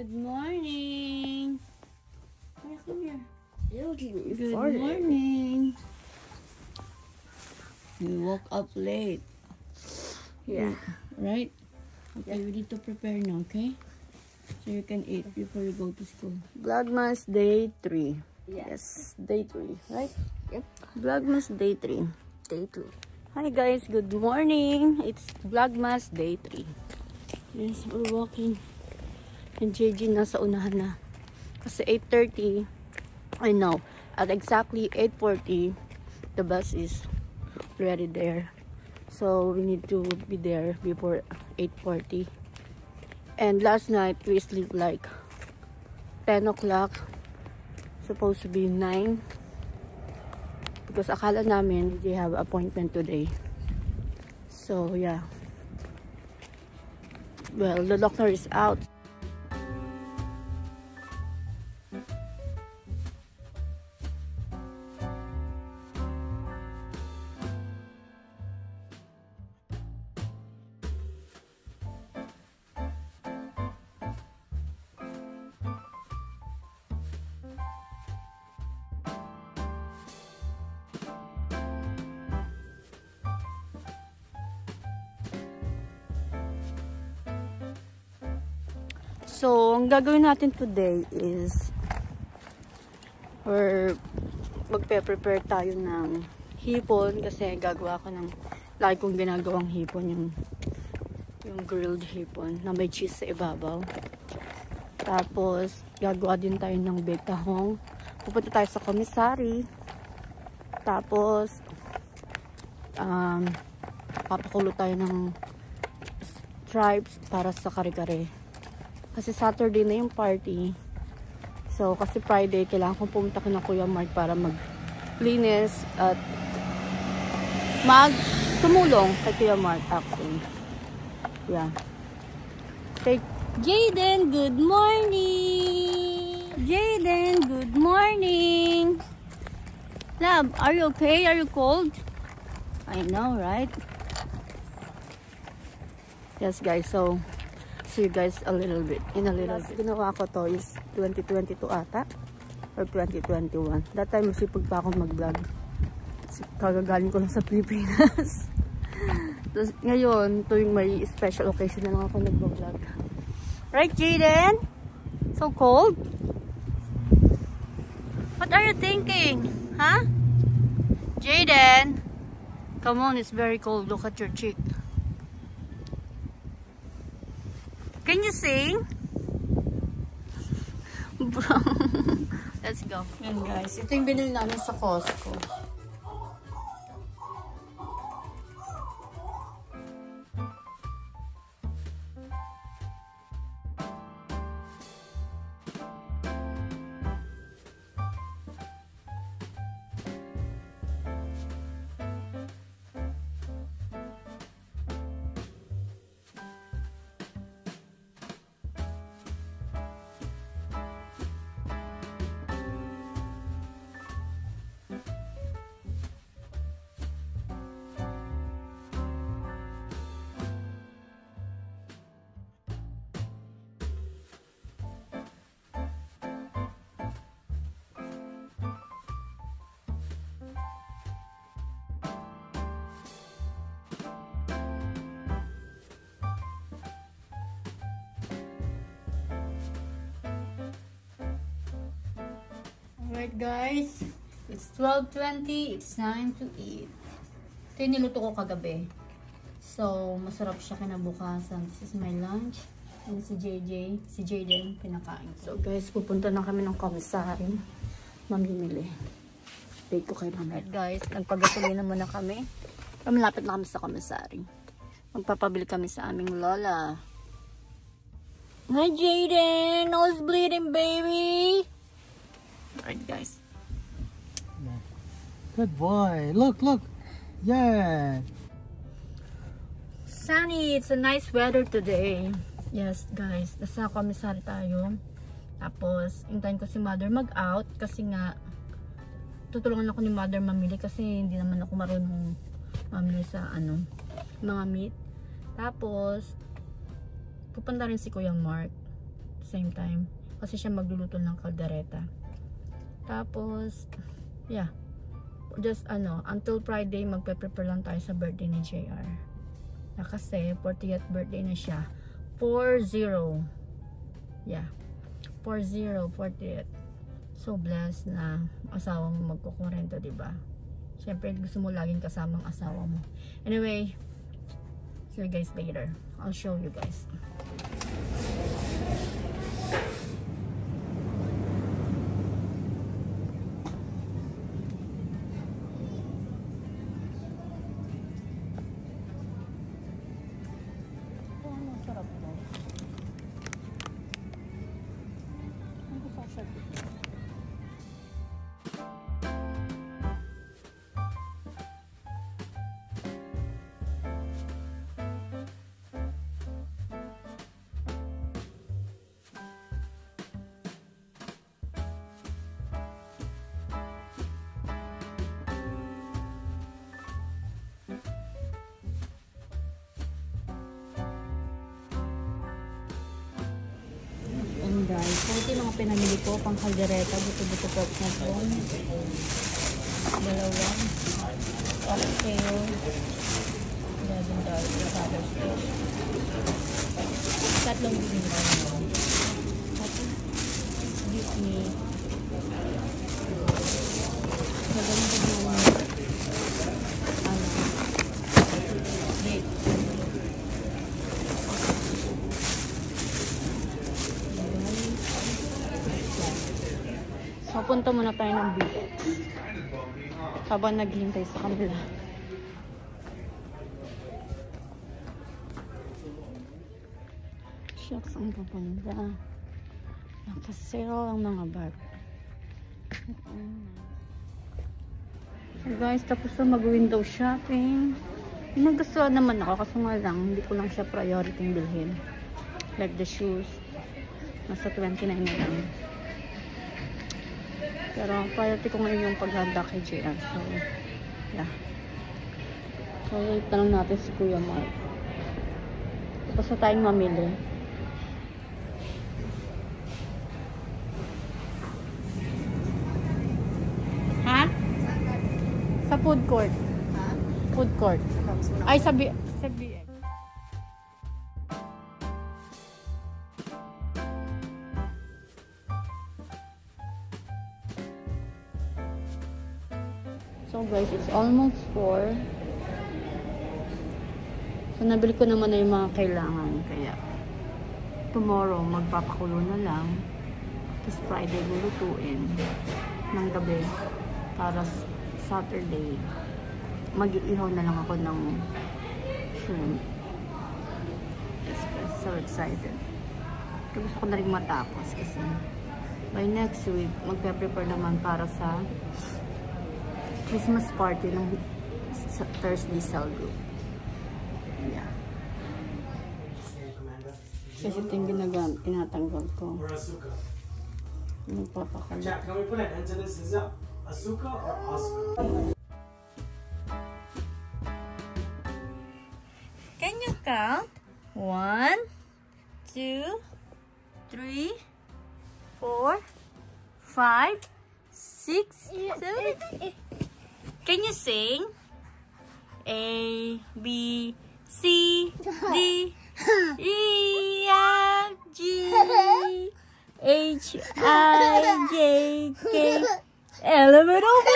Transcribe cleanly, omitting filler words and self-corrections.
Good morning. Come here. Good Morning. morning. You woke up late. Yeah. Right? Okay, we need to prepare now, okay? So you can eat before you go to school. Vlogmas day 3. Yes. Day 3, right? Yep. Vlogmas day 3. Day 2. Hi guys, good morning. It's Vlogmas day 3. Yes, we're walking. And JJ nasa unahan na. Kasi 8:30, I know, at exactly 8:40, the bus is already there. So we need to be there before 8:40. And last night we sleep like 10 o'clock. Supposed to be 9. Because akala namin they have appointment today. So yeah. Well, the doctor is out. So, ang gagawin natin today is magpe-prepare tayo ng hipon kasi gagawa ko ng lagi kong ginagawang hipon, yung grilled hipon na may cheese sa ibabaw. Tapos, gagawa din tayo ng baked tahong. Pupunta tayo sa commissary. Tapos, papakulo tayo ng stripes para sa kare-kare. Kasi Saturday na yung party. So, kasi Friday, kailangan kong pumunta ko ng Kuya Mark para mag-linis at tumulong kay Kuya Mark actually. Yeah. Say, Jaden, good morning! Jaden, good morning! Love, are you okay? Are you cold? I know, right? Yes, guys. So, see you guys in a little bit. Ginawa ko to is 2022 ata or 2021. That time masipag pa akong mag-vlog. Kagagaling ko lang sa Pilipinas. Tapos ngayon, tuwing may special occasion na lang ako nag-vlog. Right, Jaden? So cold? What are you thinking? Huh? Jaden? Come on, it's very cold. Look at your cheek. Can you sing? Let's go. Yan guys, ito yung binili namin sa Costco. Alright guys, it's 12:20, it's time to eat. Ito yung niluto ko kagabi. So, masarap siya kinabukasan. This is my lunch. And si Jaden, pinakain ko. So guys, pupunta na kami ng commissary. Mamimili. Bake ko kay Mama. Guys, nagpagasolina muna kami. Malapit na kami sa commissary. Magpapabili kami sa aming lola. Hi Jaden! Nose bleeding, baby! Alright guys. Good boy. Look. Yeah. Sunny. It's a nice weather today. Yes guys. Nasa commissary tayo. Tapos, hintayin ko si mother mag-out. Kasi nga, tutulungan ako ni mother mamili. Kasi hindi naman ako marunong mamili sa mga meat. Tapos, pupunta rin si Kuya Mark. same time. Kasi siya magluluto ng kaldereta. Tapos, yeah. Just until Friday, magpe-prepare lang tayo sa birthday ni JR. Na kasi, 40th birthday na siya. 40. Yeah. 40th. So blessed na asawa mo magkukurento, diba? Siyempre, gusto mo laging kasama ang asawa mo. Anyway, see you guys later. I'll show you guys. Guys, so ito yung mga pinamili ko pang kaldereta, buto-buto pork na ito, dalawang oxtail, $11 Father's Day, tatlong binigay mo, tapos beef meat, gagawin ko yung date. Papunta muna tayo ng BX habang naghihintay sa kanila. Shucks, ang papunta. Nakasale ang mga bag. So guys, tapos na mag-window shopping. Nagustuhan naman ako kasi nga lang, hindi ko lang siya priority bilhin. Like the shoes. Nasa 29 na lang. Pero priority ko ngayon yung paghanda kay JR. So, yeah. So, wait na lang natin si Kuya Mark. Tapos na tayong mamili. Ha? Sa food court. Food court. Ay, sa BX. So guys, it's almost 4. So nabili ko naman na yung mga kailangan. Kaya tomorrow magpapakulo na lang. Tapos Friday lulutuin ng gabi para Saturday mag-iihaw na lang ako ng shrimp. So excited. Gusto ko na rin matapos kasi by next week magpe-prepare naman para sa Christmas party ng Thursday cell group. Yeah. Kasi ito yung tinatanggal ko. Nagpapakalat. Jack, can we put an end to this? Is it Asuka or Asuka? Can you count? 1, 2, 3, 4, 5, 6, 7. Can you sing? A, B, C, D, E, F, G, H, I, J, K, L, M, N, O, P.